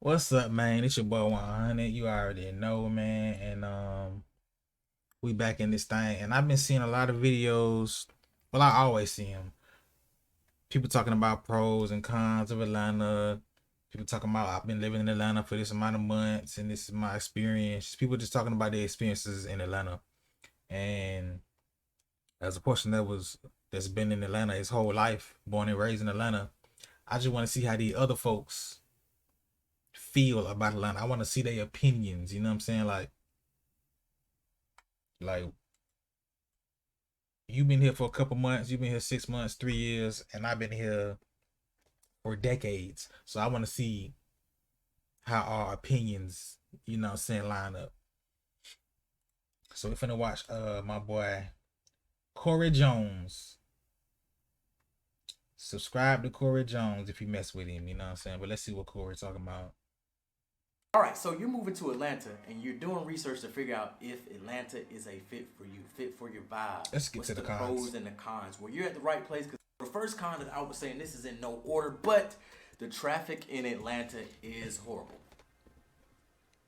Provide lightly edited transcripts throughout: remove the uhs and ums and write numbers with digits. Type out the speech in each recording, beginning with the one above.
What's up, man? It's your boy 100. You already know, man. And we back in this thing. And I've been seeing a lot of videos. Well, I always see them. People talking about pros and cons of Atlanta. People talking about I've been living in Atlanta for this amount of months and this is my experience. People just talking about their experiences in Atlanta. And as a person that's been in Atlanta his whole life, born and raised in Atlanta, I just want to see how the other folks feel about Atlanta. I want to see their opinions. You know what I'm saying? Like you've been here for a couple months, you've been here 6 months, 3 years, and I've been here for decades. So I want to see how our opinions, you know what I'm saying, line up. So we're finna watch my boy Corey Jones. Subscribe to Corey Jones if you mess with him, you know what I'm saying? But let's see what Corey's talking about. All right, so you're moving to Atlanta and you're doing research to figure out if Atlanta is a fit for you, fit for your vibe. Let's get What's to the cons. Pros and the cons? Well, you're at the right place because the first con that I was saying, this is in no order, but the traffic in Atlanta is horrible.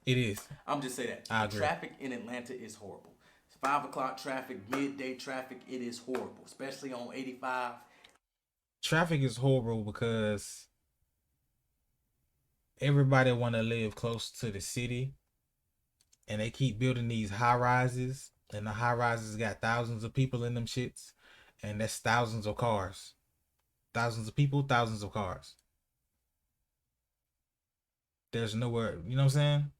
It is. I'm just saying that. I agree. Traffic in Atlanta is horrible. It's 5 o'clock traffic, midday traffic, it is horrible, especially on 85. Traffic is horrible because everybody want to live close to the city and they keep building these high rises, and the high rises got thousands of people in them shits, and that's thousands of cars. Thousands of people, thousands of cars. There's nowhere, you know what I'm saying?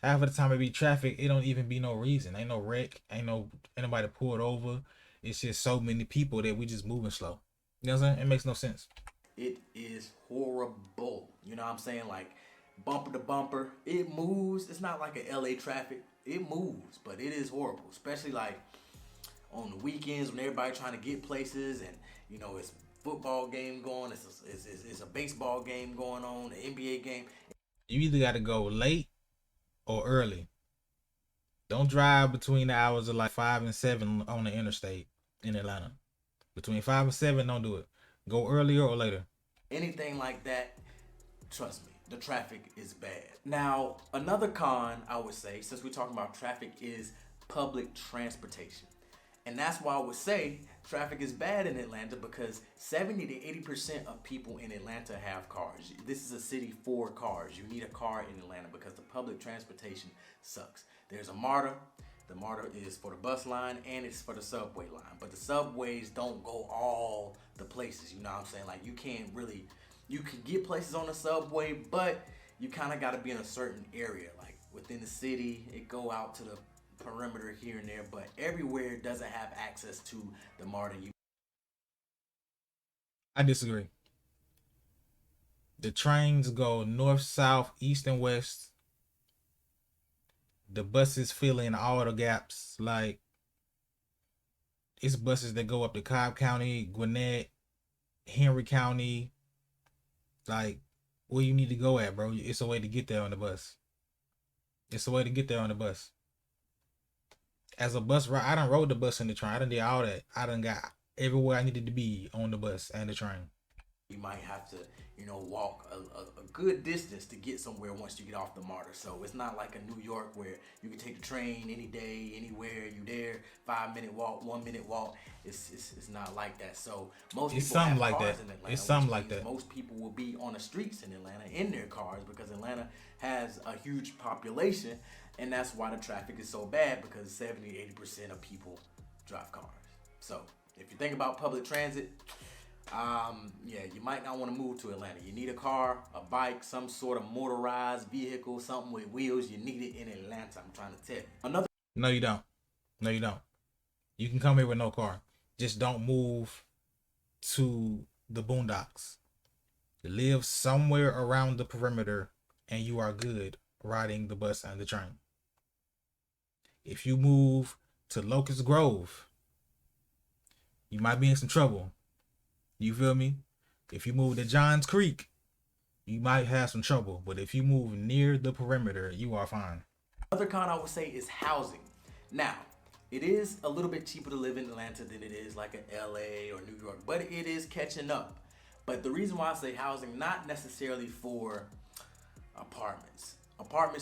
Half of the time it be traffic, it don't even be no reason. Ain't no wreck, ain't nobody pulled over. It's just so many people that we just moving slow. You know what I'm saying? It makes no sense. It is horrible. You know what I'm saying? Like bumper to bumper, it moves. It's not like a LA traffic. It moves, but it is horrible, especially like on the weekends when everybody trying to get places and you know it's football game going, it's a baseball game going on, an NBA game. You either got to go late or early. Don't drive between the hours of like 5 and 7 on the interstate in Atlanta. Between 5 and 7, don't do it. Go earlier or later. Anything like that, trust me, the traffic is bad. Now, another con I would say, since we're talking about traffic, is public transportation. And that's why I would say traffic is bad in Atlanta because 70 to 80% of people in Atlanta have cars. This is a city for cars. You need a car in Atlanta because the public transportation sucks. There's a MARTA. The MARTA is for the bus line and it's for the subway line. But the subways don't go all the places, you know what I'm saying? Like you can get places on the subway, but you kind of got to be in a certain area. Like within the city, it go out to the perimeter here and there, but everywhere doesn't have access to the MARTA. I disagree. The trains go north, south, east, and west. The buses fill in all the gaps. Like, it's buses that go up to Cobb County, Gwinnett, Henry County. Like, where you need to go at, bro. It's a way to get there on the bus. It's a way to get there on the bus. As a bus ride, I done rode the bus and the train. I done did all that. I done got everywhere I needed to be on the bus and the train. You might have to, walk a good distance to get somewhere once you get off the MARTA. So it's not like a New York where you can take the train any day, anywhere. You there, 5-minute walk, 1-minute walk. It's not like that. So most It's people have something like cars that. in Atlanta. It's something which like means that. Most people will be on the streets in Atlanta in their cars because Atlanta has a huge population, and that's why the traffic is so bad because 70-80% of people drive cars. So if you think about public transit, you might not want to move to Atlanta. You need a car, a bike, some sort of motorized vehicle, something with wheels. You need it in Atlanta. I'm trying to tell you. No, you don't. No, you don't. You can come here with no car. Just don't move to the boondocks. Live somewhere around the perimeter and you are good riding the bus and the train. If you move to Locust Grove, you might be in some trouble. You feel me? If you move to Johns Creek, you might have some trouble. But if you move near the perimeter, you are fine. Another con I would say is housing. Now, it is a little bit cheaper to live in Atlanta than it is like a LA or New York, but it is catching up. But the reason why I say housing, not necessarily for Apartments,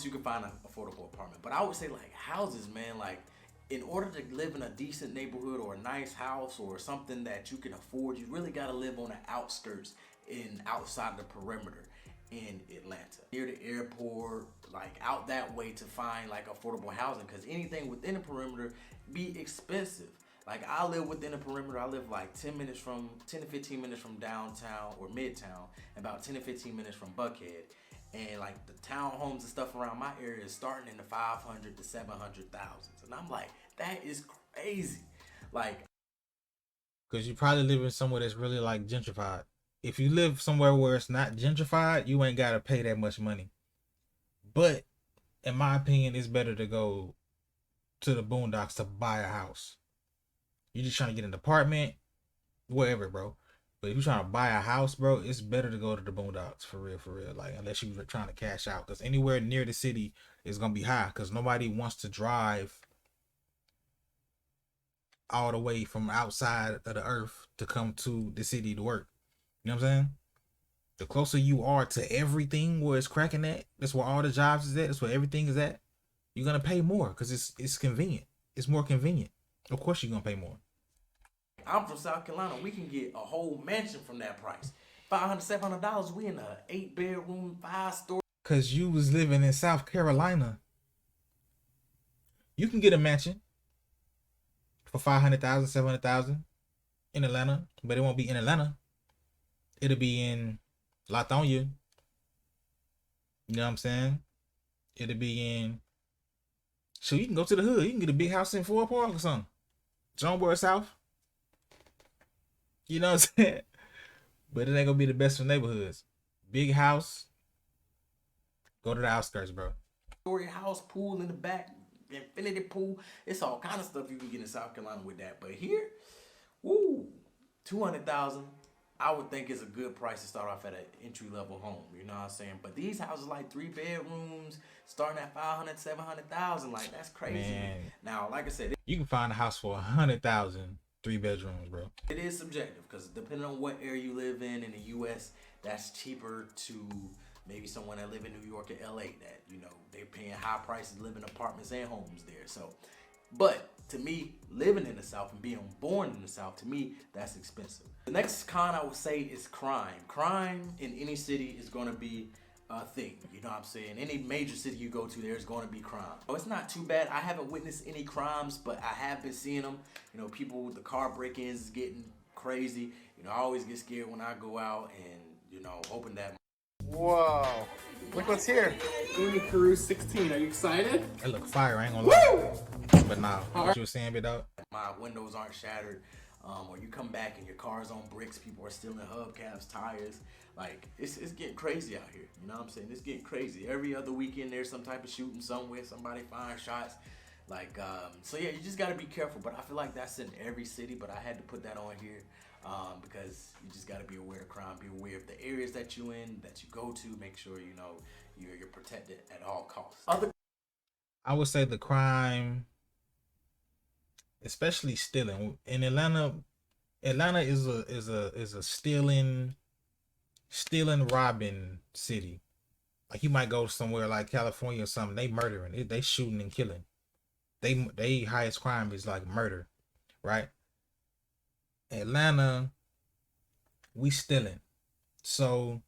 you can find an affordable apartment. But I would say like houses, man. Like, in order to live in a decent neighborhood or a nice house or something that you can afford, you really gotta live on the outskirts and outside the perimeter in Atlanta, near the airport, like out that way to find like affordable housing. Because anything within the perimeter be expensive. Like, I live within the perimeter. I live like 10 to 15 minutes from downtown or midtown, about 10 to 15 minutes from Buckhead. And like the townhomes and stuff around my area is starting in the 500 to 700,000. And I'm like, that is crazy. Like, because you probably live in somewhere that's really like gentrified. If you live somewhere where it's not gentrified, you ain't gotta pay that much money. But in my opinion, it's better to go to the boondocks to buy a house. You're just trying to get an apartment, wherever, bro. But if you're trying to buy a house, bro, it's better to go to the boondocks, for real, for real. Like, unless you're trying to cash out, because anywhere near the city is gonna be high, because nobody wants to drive all the way from outside of the earth to come to the city to work. You know what I'm saying? The closer you are to everything where it's cracking at, that's where all the jobs is at, that's where everything is at, you're gonna pay more because it's convenient. It's more convenient. Of course you're gonna pay more. I'm from South Carolina. We can get a whole mansion from that price. $500, $700. We in a 8-bedroom, 5-story. Cause you was living in South Carolina. You can get a mansion for 500,000, 700,000 in Atlanta, but it won't be in Atlanta. It'll be in Latonia. You know what I'm saying? It'll be in. So you can go to the hood. You can get a big house in Fort Park or something. Jonesboro South. You know what I'm saying? But it ain't gonna be the best for neighborhoods. Big house. Go to the outskirts, bro. Story house, pool in the back, infinity pool. It's all kind of stuff you can get in South Carolina with that. But here, woo, 200,000. I would think is a good price to start off at an entry level home. You know what I'm saying? But these houses like 3 bedrooms, starting at 500, 700,000. Like, that's crazy. Man. Now, like I said, you can find a house for 100,000, 3 bedrooms, bro. it is subjective because depending on what area you live in the U.S., that's cheaper to maybe someone that live in New York or L.A. that, you know, they're paying high prices, live in apartments and homes there. So, but to me, living in the South and being born in the South, to me, that's expensive. The next con I would say is crime. Crime in any city is going to be a thing. You know what I'm saying? Any major city you go to, there's going to be crime. Oh, it's not too bad. I haven't witnessed any crimes, but I have been seeing them. You know, people with the car break-ins is getting crazy. You know, I always get scared when I go out and, you know, hoping that. Whoa. Look what's here. Uni Carew 16. Are you excited? That look fire, I ain't gonna lie. But nah, what you were saying, big dog? My windows aren't shattered. Or you come back and your car's on bricks, people are stealing hubcaps, tires. Like, it's getting crazy out here. You know what I'm saying? It's getting crazy. Every other weekend there's some type of shooting somewhere, somebody firing shots. Like, so yeah, you just gotta be careful. But I feel like that's in every city, but I had to put that on here. Because you just gotta be aware of crime, be aware of the areas that you in, that you go to, make sure you know you're protected at all costs. I would say the crime, especially stealing in Atlanta. Atlanta is a stealing, robbing city. Like, you might go somewhere like California or something, they murdering, they shooting and killing. They highest crime is like murder, right? Atlanta, we stealing. So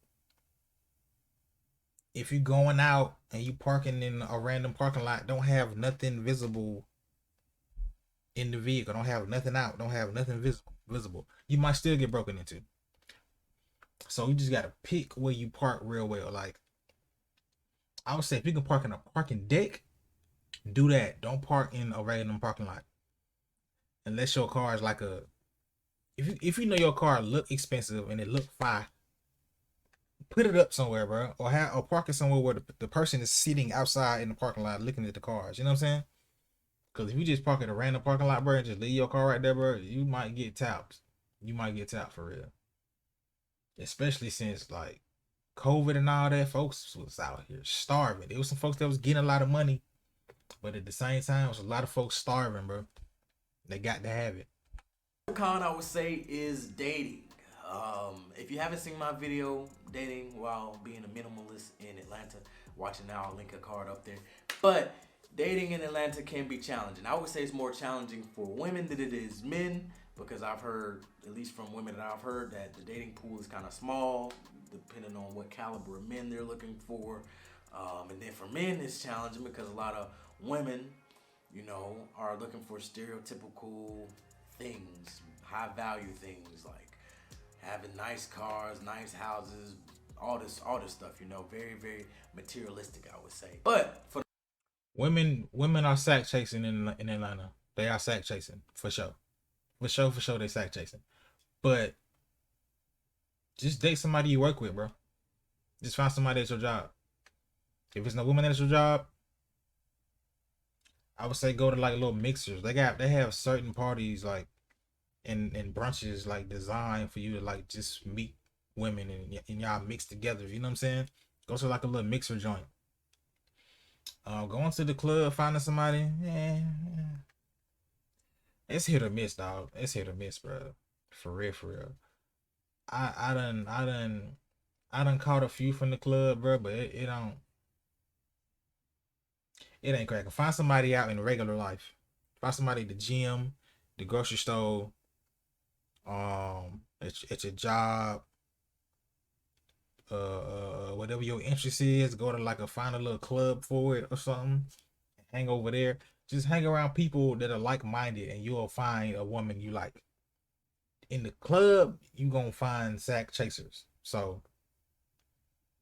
if you going out and you parking in a random parking lot, don't have nothing visible in the vehicle, don't have nothing out, don't have nothing visible, you might still get broken into. So you just gotta pick where you park real well. Like, I would say if you can park in a parking deck, do that. Don't park in a random parking lot unless your car is like a, if you know your car look expensive and it look fine, put it up somewhere, bro, or park it somewhere where the person is sitting outside in the parking lot looking at the cars. You know what I'm saying? Because if you just park in a random parking lot, bro, and just leave your car right there, bro, you might get tapped. You might get tapped for real. Especially since like COVID and all that, folks was out here starving. There was some folks that was getting a lot of money, but at the same time, it was a lot of folks starving, bro. They got to have it. Con I would say is dating. If you haven't seen my video dating while being a minimalist in Atlanta. Atlanta watching now, I'll link a card up there. But dating in Atlanta can be challenging. I would say it's more challenging for women than it is men, because I've heard, at least from women that I've heard, that the dating pool is kind of small, depending on what caliber of men they're looking for. And then for men, it's challenging because a lot of women, you know, are looking for stereotypical things, high value things like having nice cars, nice houses, all this stuff, you know, very, very materialistic, I would say. But for women are sack chasing in Atlanta. They are sack chasing for sure. For sure, they sack chasing. But just date somebody you work with, bro. Just find somebody at your job. If it's no woman at your job, I would say go to like little mixers. They have certain parties like and brunches like designed for you to like just meet women and y'all mix together. You know what I'm saying? Go to like a little mixer joint. Going to the club, finding somebody, it's hit or miss, dog. It's hit or miss, bro. For real, for real. I done caught a few from the club, bro, but it ain't cracking. Find somebody out in regular life. Find somebody at the gym, the grocery store, at your job, whatever your interest is. Go to like find a little club for it or something. Hang over there. Just hang around people that are like-minded, and you'll find a woman you like. In the club, you gonna find sack chasers. So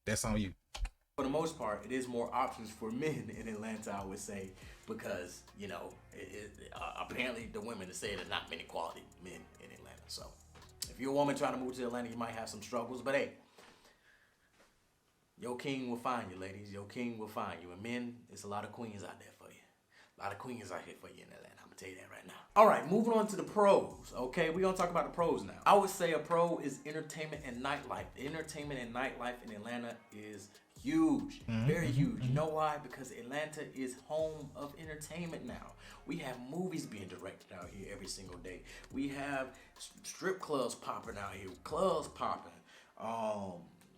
that's on you. For the most part, it is more options for men in Atlanta, I would say, because, you know, apparently the women are saying there's not many quality men in Atlanta. So if you're a woman trying to move to Atlanta, you might have some struggles, but hey, your king will find you, ladies. Your king will find you. And men, there's a lot of queens out there for you. A lot of queens out here for you in Atlanta. I'm going to tell you that right now. All right, moving on to the pros, okay? We're going to talk about the pros now. I would say a pro is entertainment and nightlife. The entertainment and nightlife in Atlanta is huge, very huge. You know why? Because Atlanta is home of entertainment now. We have movies being directed out here every single day. We have strip clubs popping out here, clubs popping,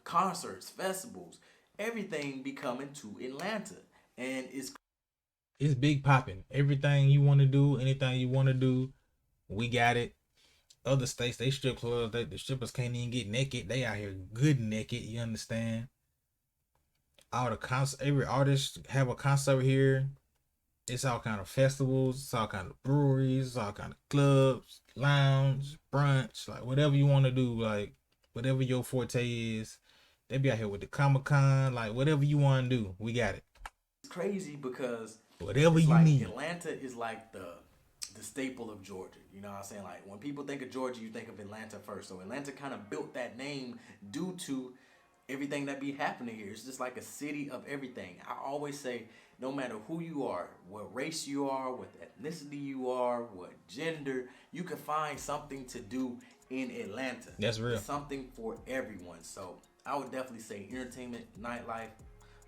concerts, festivals, everything be coming to Atlanta. And it's big popping. Everything you want to do, anything you want to do, we got it. Other states, they strip clubs, the strippers can't even get naked. They out here good naked, you understand? All the concert, every artist have a concert here. It's all kind of festivals, it's all kind of breweries, it's all kind of clubs, lounge, brunch, like whatever you want to do, like whatever your forte is. They be out here with the Comic-Con, like whatever you want to do, we got it. It's crazy because whatever you like need. Atlanta is like the staple of Georgia. You know what I'm saying? Like when people think of Georgia, you think of Atlanta first. So Atlanta kind of built that name due to everything that be happening here. It's just like a city of everything. I always say, no matter who you are, what race you are, what ethnicity you are, what gender, you can find something to do in Atlanta. That's real. It's something for everyone. So I would definitely say entertainment, nightlife,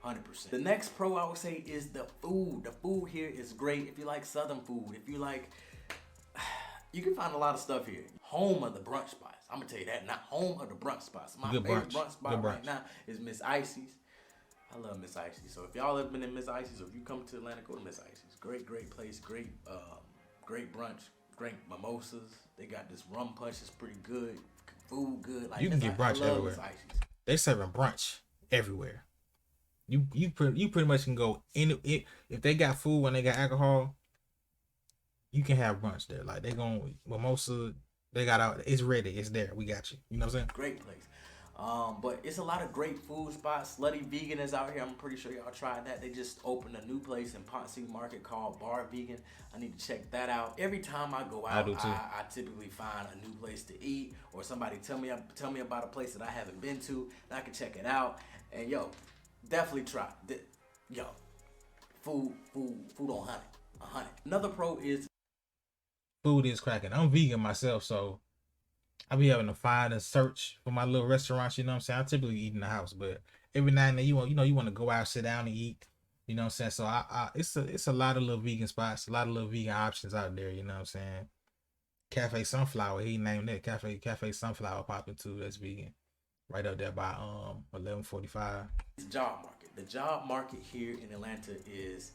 100%. The next pro I would say is the food. The food here is great. If you like Southern food, if you like, you can find a lot of stuff here. Home of the brunch spots. I'm gonna tell you that. Not home of the brunch spots. My favorite brunch spot right now is Miss Icy's. I love Miss Icy's. So if y'all have been in Miss Icy's, or if you come to Atlanta, go to Miss Icy's. Great place. Great brunch. Great mimosas. They got this rum punch that's pretty good. Food good. Like you can get brunch everywhere. They serving brunch everywhere. You pretty much can go in if they got food and they got alcohol. You can have brunch there. Like they gon' mimosa. They got out. It's ready. It's there. We got you. You know what I'm saying? Great place. But it's a lot of great food spots. Slutty Vegan is out here. I'm pretty sure y'all tried that. They just opened a new place in Ponce Market called Bar Vegan. I need to check that out. Every time I go out, I typically find a new place to eat, or somebody tell me about a place that I haven't been to, and I can check it out. And yo, definitely try. Yo, food on 100. Another pro is food is cracking. I'm vegan myself, so I be having to find and search for my little restaurants. You know what I'm saying? I typically eat in the house, but every now and then you want to go out, sit down and eat. You know what I'm saying? So it's a lot of little vegan spots, a lot of little vegan options out there. You know what I'm saying? Cafe Sunflower, he named it Cafe Sunflower popping too. That's vegan, right up there by 1145. It's job market. The job market here in Atlanta is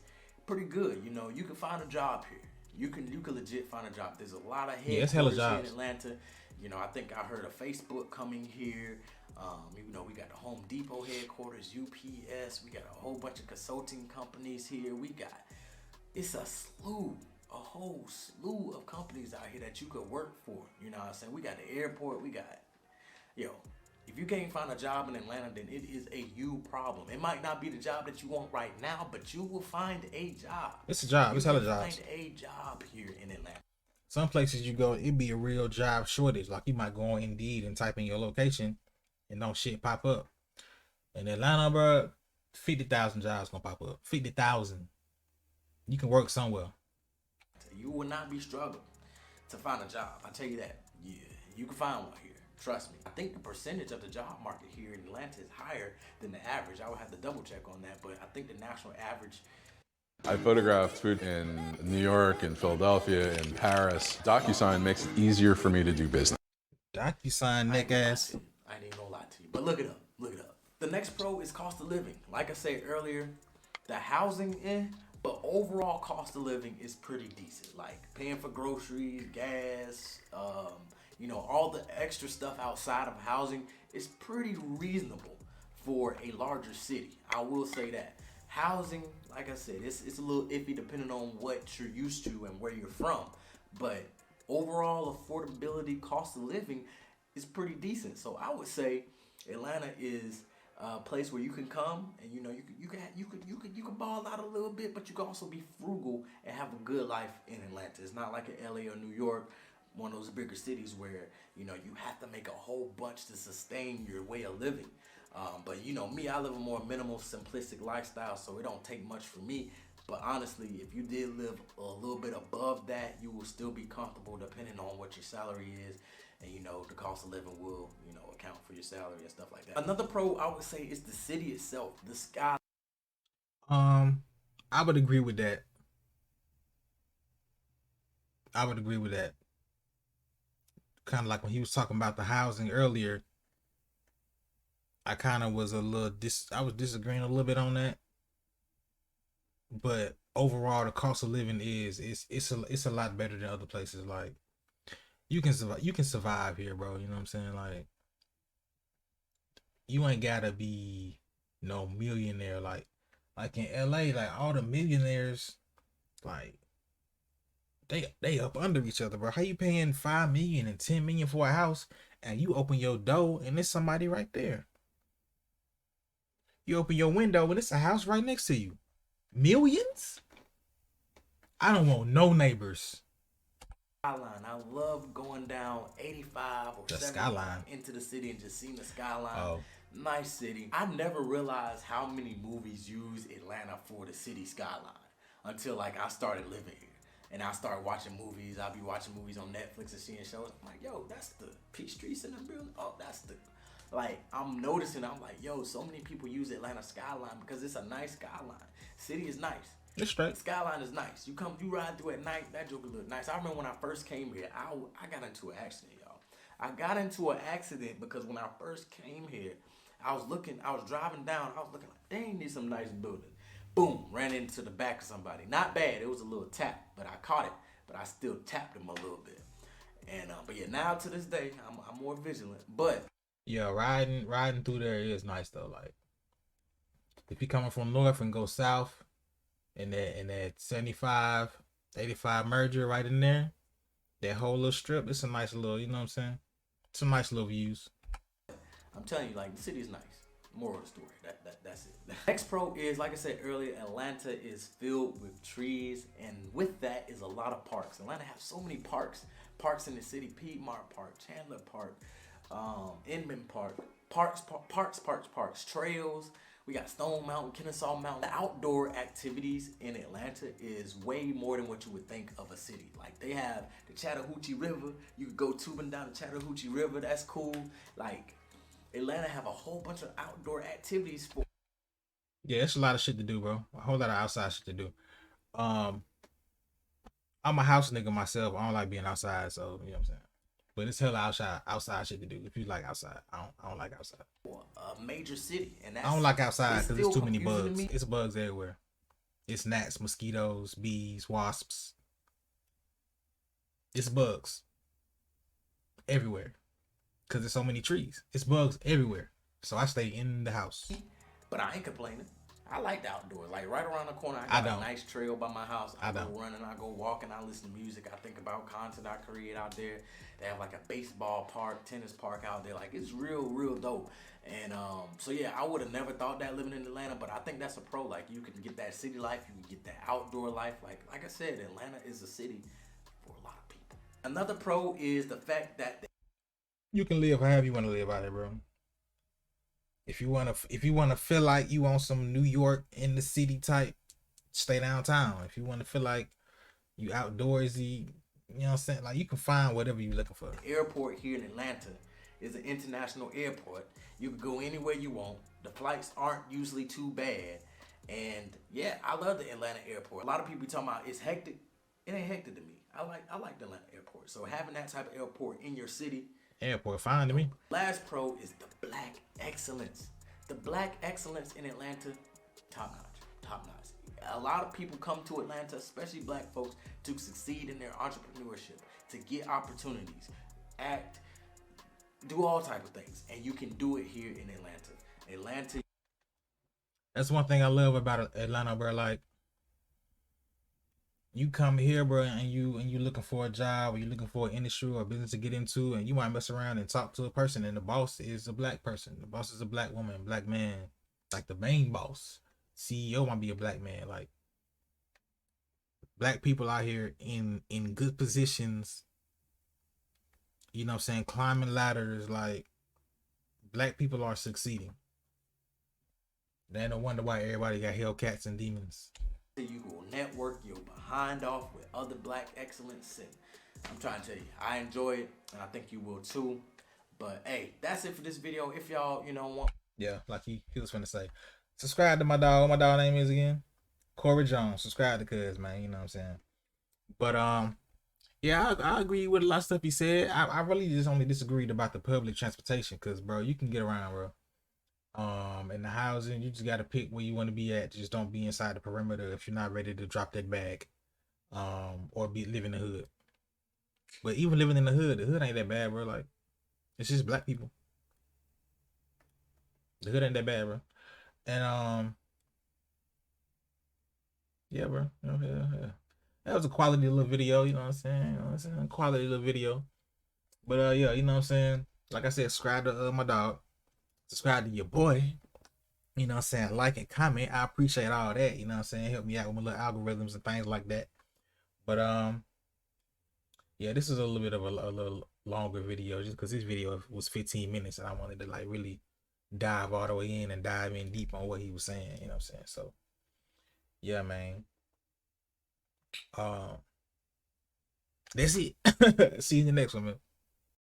pretty good. You know, you can find a job here. You can legit find a job. There's a lot of Yeah, it's hella headquarters here in jobs. Atlanta. You know, I think I heard of Facebook coming here. You know, we got the Home Depot headquarters, UPS. We got a whole bunch of consulting companies here. It's a whole slew of companies out here that you could work for. You know what I'm saying? We got the airport. Yo, if you can't find a job in Atlanta, then it is a you problem. It might not be the job that you want right now, but you will find a job. It's a job. It's hella can jobs. find a job here in Atlanta. Some places you go, it be a real job shortage. Like you might go on Indeed and type in your location, and no shit pop up. In Atlanta, bro, 50,000 jobs gonna pop up. 50,000. You can work somewhere. You will not be struggling to find a job. I tell you that. Yeah, you can find one here. Trust me. I think the percentage of the job market here in Atlanta is higher than the average. I would have to double check on that, but I think the national average. I photographed food in New York, in Philadelphia, in Paris. DocuSign makes it easier for me to do business. DocuSign neck ass. I ain't even gonna lie to you, but look it up. Look it up. The next pro is cost of living. Like I said earlier, the housing but overall cost of living is pretty decent. Like paying for groceries, gas, you know, all the extra stuff outside of housing is pretty reasonable for a larger city. I will say that. Housing, like I said, it's a little iffy depending on what you're used to and where you're from. But overall affordability, cost of living is pretty decent. So I would say Atlanta is a place where you can come and you know you can ball out a little bit, but you can also be frugal and have a good life in Atlanta. It's not like in LA or New York, one of those bigger cities where you know you have to make a whole bunch to sustain your way of living. But you know me, I live a more minimal, simplistic lifestyle, so it don't take much for me. But honestly, if you did live a little bit above that, you will still be comfortable depending on what your salary is. And you know, the cost of living will, you know, account for your salary and stuff like that. Another pro I would say is the city itself, the sky. I would agree with that. I would agree with that. Kind of like when he was talking about the housing earlier, I kind of was I was disagreeing a little bit on that. But overall, the cost of living it's a lot better than other places. Like you can survive here, bro. You know what I'm saying? Like you ain't gotta be no millionaire like in LA, like all the millionaires, like they up under each other, bro. How you paying 5 million and 10 million for a house and you open your door and there's somebody right there? You open your window and it's a house right next to you. Millions? I don't want no neighbors. Skyline. I love going down 85 or The 75 skyline. into the city and just seeing the skyline. Oh. Nice city. I never realized how many movies use Atlanta for the city skyline until like I started living here. And I started watching movies. I'll be watching movies on Netflix and seeing shows. I'm like, yo, that's the Peachtree Center building. Oh, that's the like I'm noticing. I'm like, yo, so many people use Atlanta skyline because it's a nice skyline. City is nice. It's straight. The skyline is nice. You ride through at night. That joker look nice. I remember when I first came here, I got into an accident, y'all. I got into an accident because when I first came here, I was driving down. I was looking like, dang, these some nice buildings. Boom, ran into the back of somebody. Not bad. It was a little tap, but I caught it. But I still tapped him a little bit. And but yeah, now to this day, I'm more vigilant. But Yeah, riding through there is nice though. Like if you coming from north and go south, and that 75, 85 merger right in there, that whole little strip, it's a nice little, you know what I'm saying? Some nice little views. I'm telling you, like, the city is nice. Moral of the story. That's it. The next pro is, like I said earlier, Atlanta is filled with trees, and with that is a lot of parks. Atlanta has so many parks. Parks in the city: Piedmont Park, Chandler Park, Inman Park, parks, trails. We got Stone Mountain, Kennesaw Mountain. The outdoor activities in Atlanta is way more than what you would think of a city. Like they have the Chattahoochee River. You could go tubing down the Chattahoochee River. That's cool. Like Atlanta have a whole bunch of outdoor activities for. Yeah, it's a lot of shit to do, bro. A whole lot of outside shit to do. I'm a house nigga myself. I don't like being outside, so you know what I'm saying. But it's hella outside shit to do if you like outside. I don't like outside. A major city, and that's I don't like outside because still there's too many confusing to bugs. me. It's bugs everywhere. It's gnats, mosquitoes, bees, wasps. It's bugs everywhere because there's so many trees. It's bugs everywhere. So I stay in the house. But I ain't complaining. I like the outdoors. Like right around the corner, I got a nice trail by my house. I go running, I go walking, I listen to music, I think about content I create out there. They have like a baseball park, tennis park out there. Like it's real dope. And so yeah, I would have never thought that living in Atlanta, but I think that's a pro. Like you can get that city life, you can get that outdoor life. Like I said, Atlanta is a city for a lot of people. Another pro is the fact that you can live however you want to live out here, bro. If you wanna feel like you on some New York in the city type, stay downtown. If you wanna feel like you outdoorsy, you know what I'm saying? Like you can find whatever you're looking for. The airport here in Atlanta is an international airport. You can go anywhere you want. The flights aren't usually too bad. And yeah, I love the Atlanta airport. A lot of people be talking about it's hectic. It ain't hectic to me. I like the Atlanta airport. So having that type of airport in your city. Airport fine to me. Last pro is the black excellence. The black excellence in Atlanta, top notch. A lot of people come to Atlanta, especially black folks, to succeed in their entrepreneurship, to get opportunities, act, do all type of things, and you can do it here in Atlanta. That's one thing I love about Atlanta, bro. Like you come here, bro, and you looking for a job, or you looking for an industry or a business to get into, and you might mess around and talk to a person, and the boss is a black person. The boss is a black woman, black man, like the main boss. CEO might be a black man. Like black people out here in good positions, you know what I'm saying, climbing ladders. Like black people are succeeding. They no wonder why everybody got Hellcats and demons. You will network your behind off with other black excellence, and I'm trying to tell you, I enjoy it, and I think you will too. But hey, that's it for this video. If y'all, want, like he was finna say, subscribe to my dog. What my dog name is again? Corey Jones. Subscribe to Cuz, man. You know what I'm saying? But yeah, I agree with a lot of stuff he said. I really just only disagreed about the public transportation, because bro, you can get around, bro. In the housing, you just gotta pick where you want to be at. Just don't be inside the perimeter if you're not ready to drop that bag, or live in the hood. But even living in the hood ain't that bad, bro. Like it's just black people. The hood ain't that bad, bro. And yeah, bro. Yeah. That was a quality little video, you know what I'm saying? Quality little video. But yeah, you know what I'm saying? Like I said, subscribe to my dog. Subscribe to your boy. You know what I'm saying? Like and comment. I appreciate all that. You know what I'm saying? Help me out with my little algorithms and things like that. But yeah, this is a little bit of a little longer video, just because this video was 15 minutes and I wanted to like really dive all the way in and dive in deep on what he was saying. You know what I'm saying? So yeah, man. That's it. See you in the next one, man.